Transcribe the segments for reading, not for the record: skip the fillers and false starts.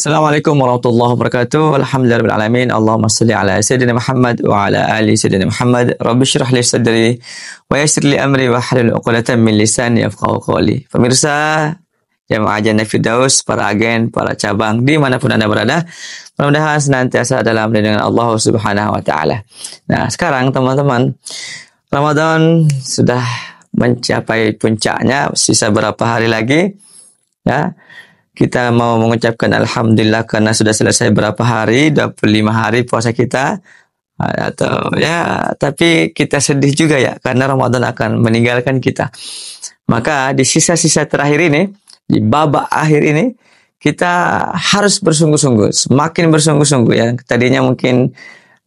Assalamualaikum warahmatullahi wabarakatuh. Alhamdulillahirabbil alamin. Allahumma shalli ala sayyidina Muhammad wa ala ali sayyidina Muhammad. Rabbi shrah li sadri wa yassir li amri wa hlul 'uqdatam min lisani yafqahu qawli. Pemirsa Jamaah Jannah Firdaus, para agen, para cabang dimanapun Anda berada, mudah-mudahan senantiasa dalam lindungan Allah Subhanahu wa taala. Nah, sekarang teman-teman, Ramadan sudah mencapai puncaknya, sisa berapa hari lagi ya. Kita mau mengucapkan Alhamdulillah karena sudah selesai berapa hari, 25 hari puasa kita. Atau ya, tapi kita sedih juga ya, karena Ramadan akan meninggalkan kita. Maka di sisa-sisa terakhir ini, di babak akhir ini, kita harus bersungguh-sungguh, semakin bersungguh-sungguh ya. Tadinya mungkin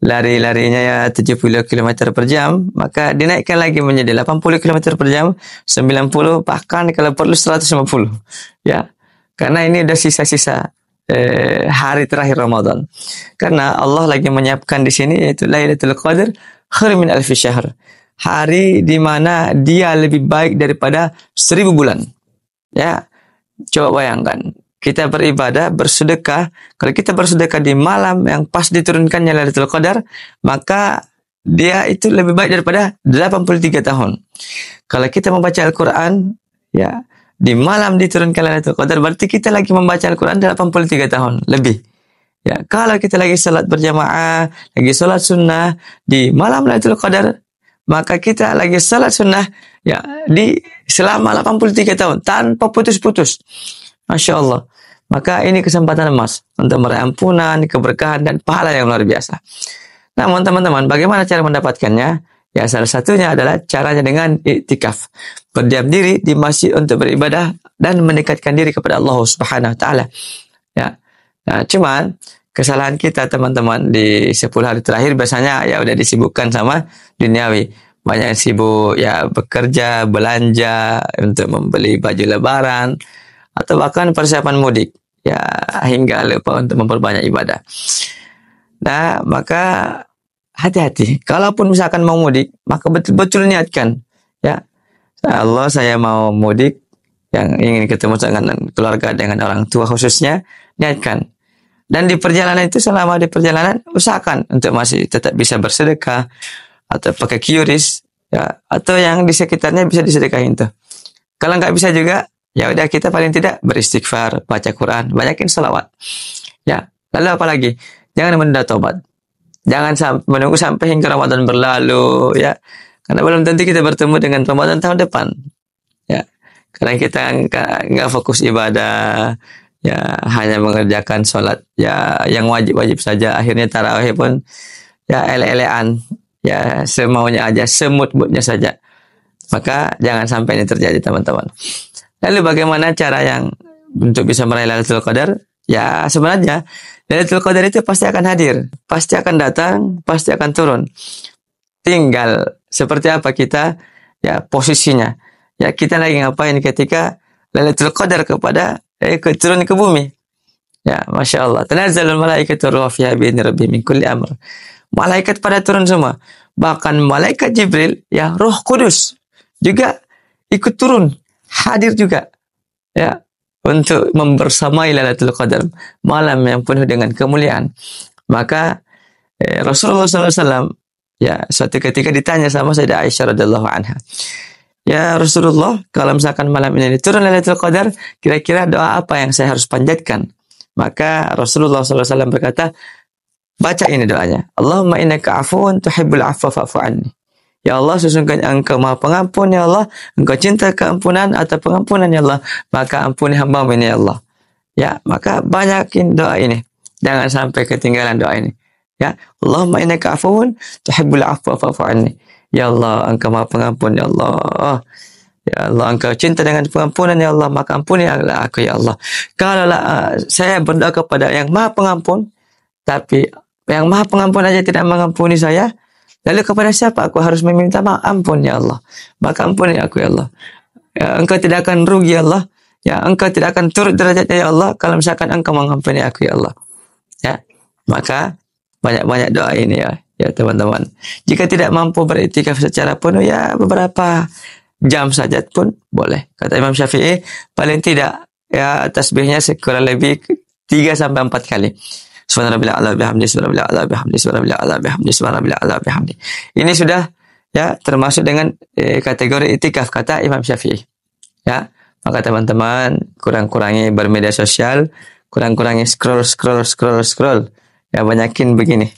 lari-larinya ya 70 km per jam, maka dinaikkan lagi menjadi 80 km per jam, 90, bahkan kalau perlu 150. Ya. Karena ini udah sisa-sisa hari terakhir Ramadan. Karena Allah lagi menyiapkan di sini yaitu Lailatul Qadar khairun min alfi syahr. Hari di mana dia lebih baik daripada 1000 bulan. Ya. Coba bayangkan, kita beribadah, bersedekah. Kalau kita bersedekah di malam yang pas diturunkannya Lailatul Qadar, maka dia itu lebih baik daripada 83 tahun. Kalau kita membaca Al-Qur'an, ya, di malam diturunkan Lailatul Qadar, berarti kita lagi membaca Al-Quran 83 tahun lebih. Ya, kalau kita lagi salat berjamaah, lagi salat sunnah di malam Lailatul Qadar, maka kita lagi salat sunnah ya di selama 83 tahun tanpa putus-putus. Masya Allah. Maka ini kesempatan emas untuk meraih ampunan, keberkahan dan pahala yang luar biasa. Namun teman-teman, bagaimana cara mendapatkannya? Ya, salah satunya adalah caranya dengan iktikaf. Berdiam diri di masjid untuk beribadah dan mendekatkan diri kepada Allah Subhanahu wa taala. Ya. Nah, cuman kesalahan kita teman-teman di 10 hari terakhir biasanya ya udah disibukkan sama duniawi. Banyak yang sibuk ya bekerja, belanja untuk membeli baju lebaran atau bahkan persiapan mudik. Ya, hingga lupa untuk memperbanyak ibadah. Nah, maka hati-hati. Kalaupun misalkan mau mudik, maka betul-betul niatkan. Ya, Allah, saya mau mudik, yang ingin ketemu dengan keluarga, dengan orang tua khususnya, niatkan. Dan di perjalanan itu, selama di perjalanan, usahakan untuk masih tetap bisa bersedekah, atau pakai QRIS, ya, atau yang di sekitarnya bisa disedekahin tuh. Kalau nggak bisa juga, ya udah kita paling tidak beristighfar, baca Quran, banyakin salawat. Ya, lalu apa lagi? Jangan menunda tobat. Jangan menunggu sampai hingga Ramadan berlalu, ya. Karena belum tentu kita bertemu dengan Ramadan tahun depan. Ya. Karena kita nggak fokus ibadah, ya, hanya mengerjakan sholat ya yang wajib-wajib saja. Akhirnya tarawih pun ya ele-elean, ya semaunya aja, semut-mutnya saja. Maka jangan sampai ini terjadi, teman-teman. Lalu bagaimana cara yang untuk bisa meraih Lailatul Qadar? Ya, sebenarnya Lailatul Qadar itu pasti akan hadir, pasti akan datang, pasti akan turun. Tinggal seperti apa kita, ya, posisinya. Ya, kita lagi ngapain ketika Lailatul Qadar turun ke bumi. Ya, Masya Allah. Tanazzalul malaikatu ruha fiha bi'izni rabbihim min kulli amr. Malaikat pada turun semua. Bahkan malaikat Jibril, ya, Roh Kudus juga ikut turun, hadir juga. Ya, untuk membersamai Lailatul Qadar, malam yang penuh dengan kemuliaan. Maka Rasulullah SAW ya suatu ketika ditanya sama Sayyidah Aisyah radhiyallahu anha, ya Rasulullah, kalau misalkan malam ini turun Lailatul Qadar, kira-kira doa apa yang saya harus panjatkan? Maka Rasulullah SAW berkata, baca ini doanya, Allahumma innaka afuun tuhibbul afwa fa'fu anni. Ya Allah, sesungguhnya Engkau Maha Pengampun, ya Allah. Engkau cinta keampunan atau pengampunan, ya Allah. Maka ampuni hamba-Mu ini, ya Allah. Ya, maka banyakin doa ini. Jangan sampai ketinggalan doa ini. Ya, Allahumma innaka afuun tuhibbul afwa fa'fu anni. Ya Allah, Engkau Maha Pengampun, ya Allah. Ya Allah, Engkau cinta dengan pengampunan, ya Allah. Maka ampuni aku, ya Allah. Kalau saya berdoa kepada yang Maha Pengampun, tapi yang Maha Pengampun aja tidak mengampuni saya, lalu kepada siapa aku harus meminta maaf? Ampun, ya Allah. Maka ampuni aku, ya Allah. Ya, Engkau tidak akan rugi, ya Allah. Ya, Engkau tidak akan turut derajatnya, ya Allah, kalau misalkan Engkau mengampuni aku, ya Allah. Ya, maka banyak-banyak doa ini ya teman-teman. Jika tidak mampu beriktikaf secara penuh, ya beberapa jam saja pun boleh. Kata Imam Syafi'i, paling tidak ya tasbihnya sekurang lebih 3 sampai 4 kali. Subhanallah ala bihamdi, subhanallah ala bihamdi, subhanallah ala bihamdi, subhanallah ala bihamdi. Ini sudah ya termasuk dengan kategori itikaf kata Imam Syafi'i. Ya, maka teman-teman kurang-kurangi bermedia sosial, kurang-kurangi scroll. Ya banyakin begini.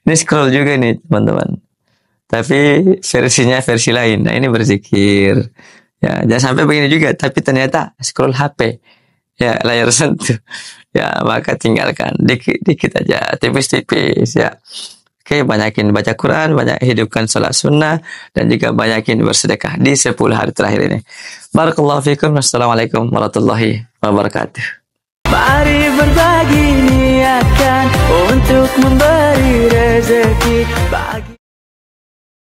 Ini scroll juga nih teman-teman. Tapi versinya versi lain. Nah ini berzikir. Ya jangan sampai begini juga. Tapi ternyata scroll HP. Ya layar sentuh. Ya maka tinggalkan dikit aja. Tipis-tipis ya. Oke, banyakin baca Quran, banyak hidupkan salat sunnah, dan juga banyakin bersedekah di 10 hari terakhir ini. Barakallahu fikum. Wassalamualaikum warahmatullahi wabarakatuh. Mari berbagi niatkan untuk memberi rezeki bagi